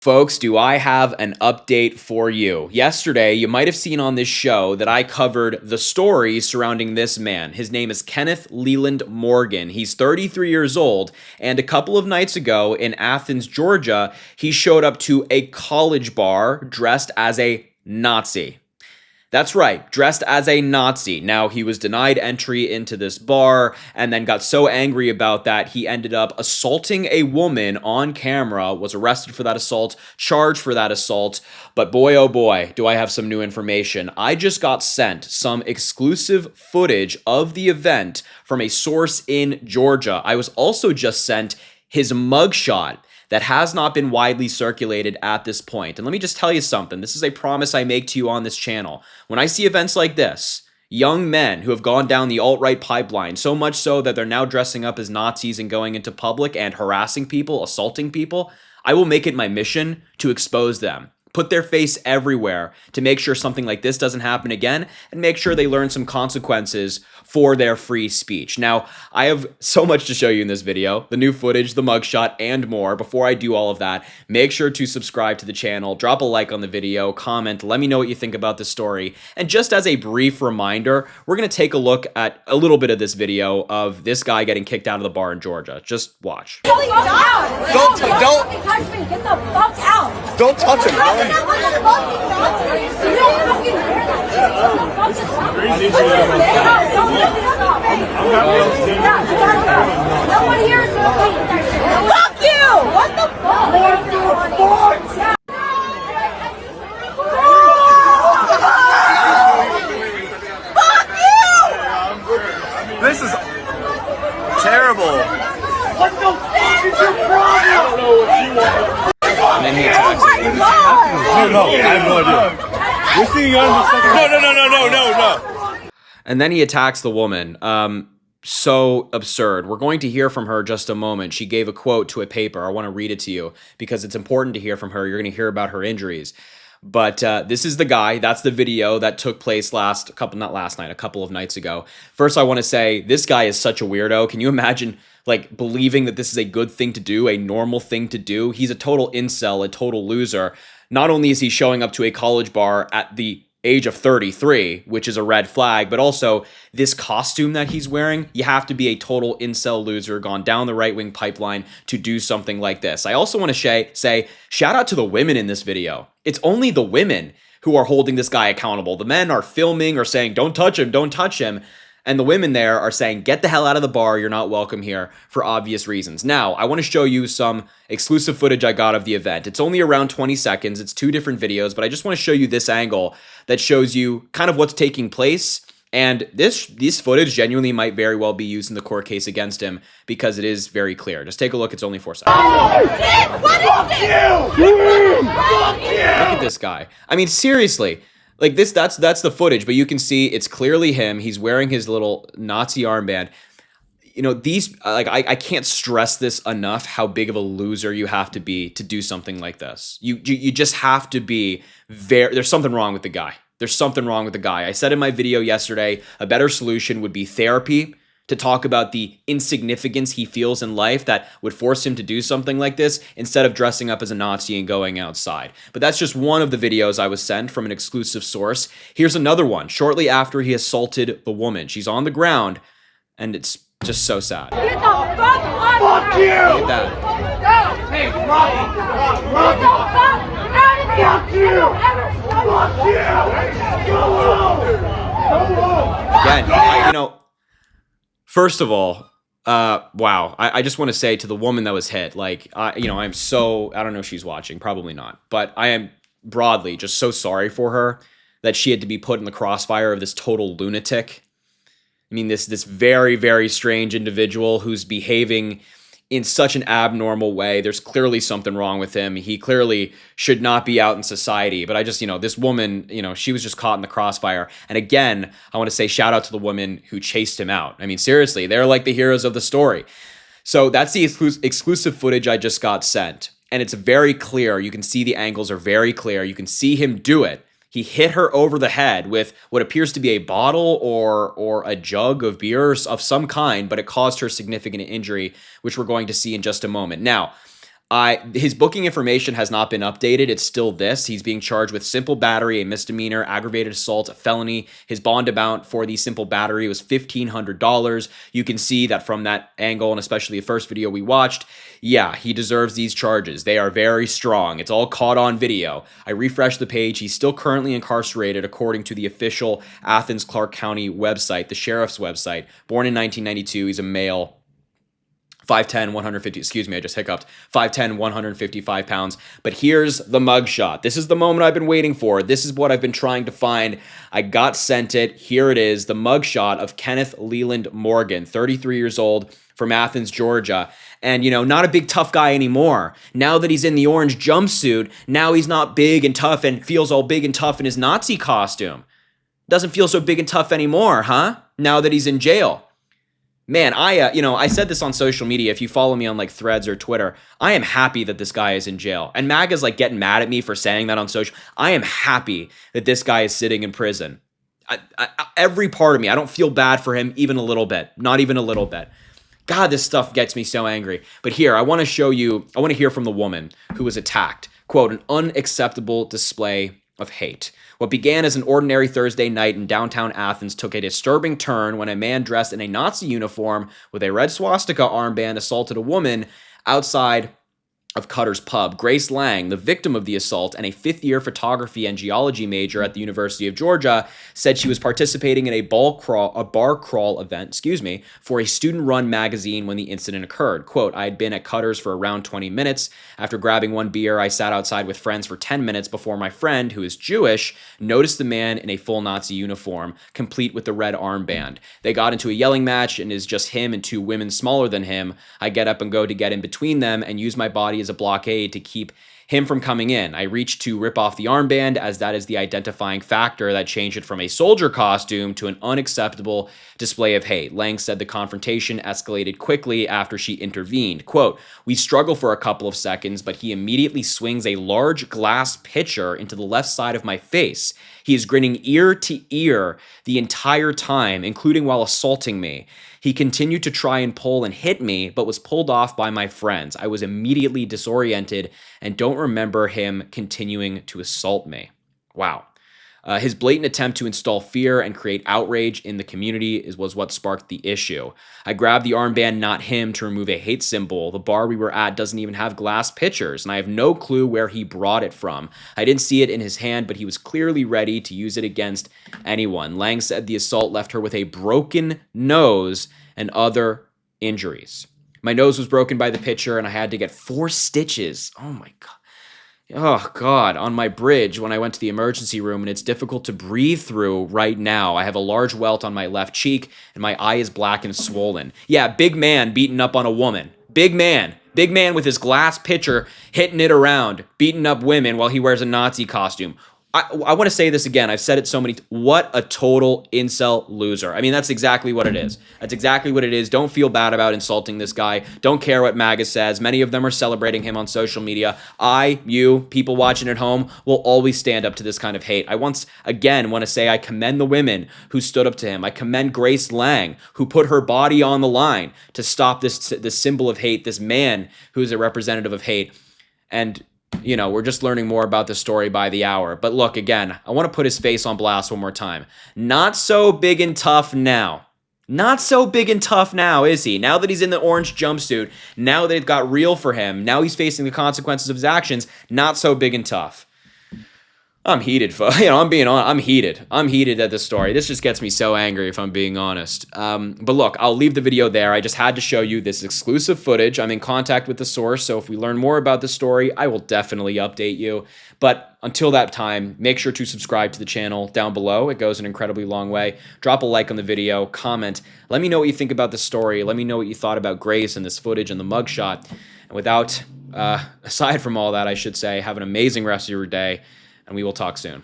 Folks, do I have an update for you? Yesterday, you might have seen on this show that I covered the story surrounding this man. His name is Kenneth Leland Morgan. He's 33 years old, and a couple of nights ago in Athens, Georgia, he showed up to a college bar dressed as a Nazi. That's right, dressed as a Nazi. Now, he was denied entry into this bar and then got so angry about that, he ended up assaulting a woman on camera, was arrested for that assault, charged for that assault. But boy, oh boy, do I have some new information. I just got sent some exclusive footage of the event from a source in Georgia. I was also just sent his mugshot that has not been widely circulated at this point. And let me just tell you something. This is a promise I make to you on this channel. When I see events like this, young men who have gone down the alt-right pipeline, so much so that they're now dressing up as Nazis and going into public and harassing people, assaulting people, I will make it my mission to expose them. Put their face everywhere to make sure something like this doesn't happen again and make sure they learn some consequences for their free speech. Now, I have so much to show you in this video, the new footage, the mugshot, and more. Before I do all of that, make sure to subscribe to the channel, drop a like on the video, comment, let me know what you think about the story. And just as a brief reminder, we're going to take a look at a little bit of this video of this guy getting kicked out of the bar in Georgia. Just watch. Don't touch me. Get the fuck out. Don't touch him. I need you no one here is fuck you! What the fuck? Fuck you! This is terrible. What the fuck is your problem? I don't know what you want. And then he attacks him. No, I have no idea. We're seeing you on the second. No. And then he attacks the woman. So absurd. We're going to hear from her just a moment. She gave a quote to a paper. I want to read it to you because it's important to hear from her. You're going to hear about her injuries. But this is the guy. That's the video that took place a couple of nights ago. First, I want to say this guy is such a weirdo. Can you imagine like believing that this is a good thing to do, a normal thing to do? He's a total incel, a total loser. Not only is he showing up to a college bar at the age of 33, which is a red flag, but also this costume that he's wearing, you have to be a total incel loser, gone down the right-wing pipeline to do something like this. I also want to say, shout out to the women in this video. It's only the women who are holding this guy accountable. The men are filming or saying, don't touch him, don't touch him. And the women there are saying, get the hell out of the bar, you're not welcome here, for obvious reasons. Now, I want to show you some exclusive footage I got of the event. It's only around 20 seconds, it's 2 different videos, but I just want to show you this angle that shows you kind of what's taking place. And this footage genuinely might very well be used in the court case against him because it is very clear. Just take a look, it's only 4 seconds. Fuck you! Look at this guy. I mean, seriously. Like that's the footage, but you can see it's clearly him. He's wearing his little Nazi armband. You know, these, I can't stress this enough, how big of a loser you have to be to do something like this. You just have to be there's something wrong with the guy. There's something wrong with the guy. I said in my video yesterday, a better solution would be therapy, to talk about the insignificance he feels in life that would force him to do something like this instead of dressing up as a Nazi and going outside. But that's just one of the videos I was sent from an exclusive source. Here's another one, shortly after he assaulted the woman. She's on the ground, and it's just so sad. Get the fuck out! Fuck you! Look at that. Hey, Get the fuck out of here! Fuck you! Again, first of all, wow. I just want to say to the woman that was hit, like, I'm so, I don't know if she's watching, probably not, but I am broadly just so sorry for her that she had to be put in the crossfire of this total lunatic. I mean, this very, very strange individual who's behaving in such an abnormal way. There's clearly something wrong with him. He clearly should not be out in society. But I just, this woman, she was just caught in the crossfire. And again, I want to say shout out to the woman who chased him out. I mean, seriously, they're like the heroes of the story. So that's the exclusive footage I just got sent. And it's very clear. You can see the angles are very clear. You can see him do it. He hit her over the head with what appears to be a bottle or a jug of beer of some kind, but it caused her significant injury, which we're going to see in just a moment. Now, His booking information has not been updated. It's still this. He's being charged with simple battery, a misdemeanor, aggravated assault, a felony. His bond amount for the simple battery was $1,500. You can see that from that angle, and especially the first video we watched, yeah, he deserves these charges. They are very strong. It's all caught on video. I refreshed the page. He's still currently incarcerated according to the official Athens Clarke County website, the sheriff's website. Born in 1992. He's a male. 5'10", 150, excuse me, I just hiccuped. 5'10", 155 pounds. But here's the mugshot. This is the moment I've been waiting for. This is what I've been trying to find. I got sent it. Here it is, the mugshot of Kenneth Leland Morgan, 33 years old, from Athens, Georgia. And, not a big tough guy anymore. Now that he's in the orange jumpsuit, now he's not big and tough and feels all big and tough in his Nazi costume. Doesn't feel so big and tough anymore, huh? Now that he's in jail. Man, I said this on social media. If you follow me on like Threads or Twitter, I am happy that this guy is in jail. And MAGA's like getting mad at me for saying that on social. I am happy that this guy is sitting in prison. Every part of me, I don't feel bad for him even a little bit. Not even a little bit. God, this stuff gets me so angry. But here, I want to hear from the woman who was attacked. Quote, an unacceptable display of hate. What began as an ordinary Thursday night in downtown Athens took a disturbing turn when a man dressed in a Nazi uniform with a red swastika armband assaulted a woman outside of Cutter's Pub. Grace Lang, the victim of the assault and a fifth-year photography and geology major at the University of Georgia, said she was participating in a bar crawl event, for a student-run magazine when the incident occurred. Quote, I had been at Cutter's for around 20 minutes. After grabbing one beer, I sat outside with friends for 10 minutes before my friend, who is Jewish, noticed the man in a full Nazi uniform, complete with the red armband. They got into a yelling match, and it is just him and two women smaller than him. I get up and go to get in between them and use my body as a blockade to keep him from coming in. I reached to rip off the armband, as that is the identifying factor that changed it from a soldier costume to an unacceptable display of hate. Lang said the confrontation escalated quickly after she intervened. Quote, we struggle for a couple of seconds, but he immediately swings a large glass pitcher into the left side of my face. He is grinning ear to ear the entire time, including while assaulting me. He continued to try and pull and hit me, but was pulled off by my friends. I was immediately disoriented and don't remember him continuing to assault me. Wow. His blatant attempt to install fear and create outrage in the community was what sparked the issue. I grabbed the armband, not him, to remove a hate symbol. The bar we were at doesn't even have glass pitchers, and I have no clue where he brought it from. I didn't see it in his hand, but he was clearly ready to use it against anyone. Lang said the assault left her with a broken nose and other injuries. My nose was broken by the pitcher, and I had to get 4 stitches. Oh my God. Oh, God, on my bridge when I went to the emergency room, and it's difficult to breathe through right now. I have a large welt on my left cheek, and my eye is black and swollen. Yeah, big man beating up on a woman. Big man with his glass pitcher hitting it around, beating up women while he wears a Nazi costume. I want to say this again. I've said it so many times. What a total incel loser. I mean, that's exactly what it is. That's exactly what it is. Don't feel bad about insulting this guy. Don't care what MAGA says. Many of them are celebrating him on social media. You, people watching at home, will always stand up to this kind of hate. I once again want to say I commend the women who stood up to him. I commend Grace Lang, who put her body on the line to stop this symbol of hate, this man who's a representative of hate. And we're just learning more about the story by the hour. But look, again, I want to put his face on blast one more time. Not so big and tough now. Not so big and tough now, is he? Now that he's in the orange jumpsuit, now that it got real for him, now he's facing the consequences of his actions, not so big and tough. I'm heated, I'm being honest. I'm heated. I'm heated at this story. This just gets me so angry, if I'm being honest. But look, I'll leave the video there. I just had to show you this exclusive footage. I'm in contact with the source, so if we learn more about the story, I will definitely update you. But until that time, make sure to subscribe to the channel down below. It goes an incredibly long way. Drop a like on the video, comment. Let me know what you think about the story. Let me know what you thought about Grace and this footage and the mugshot. And aside from all that, I should say, have an amazing rest of your day. And we will talk soon.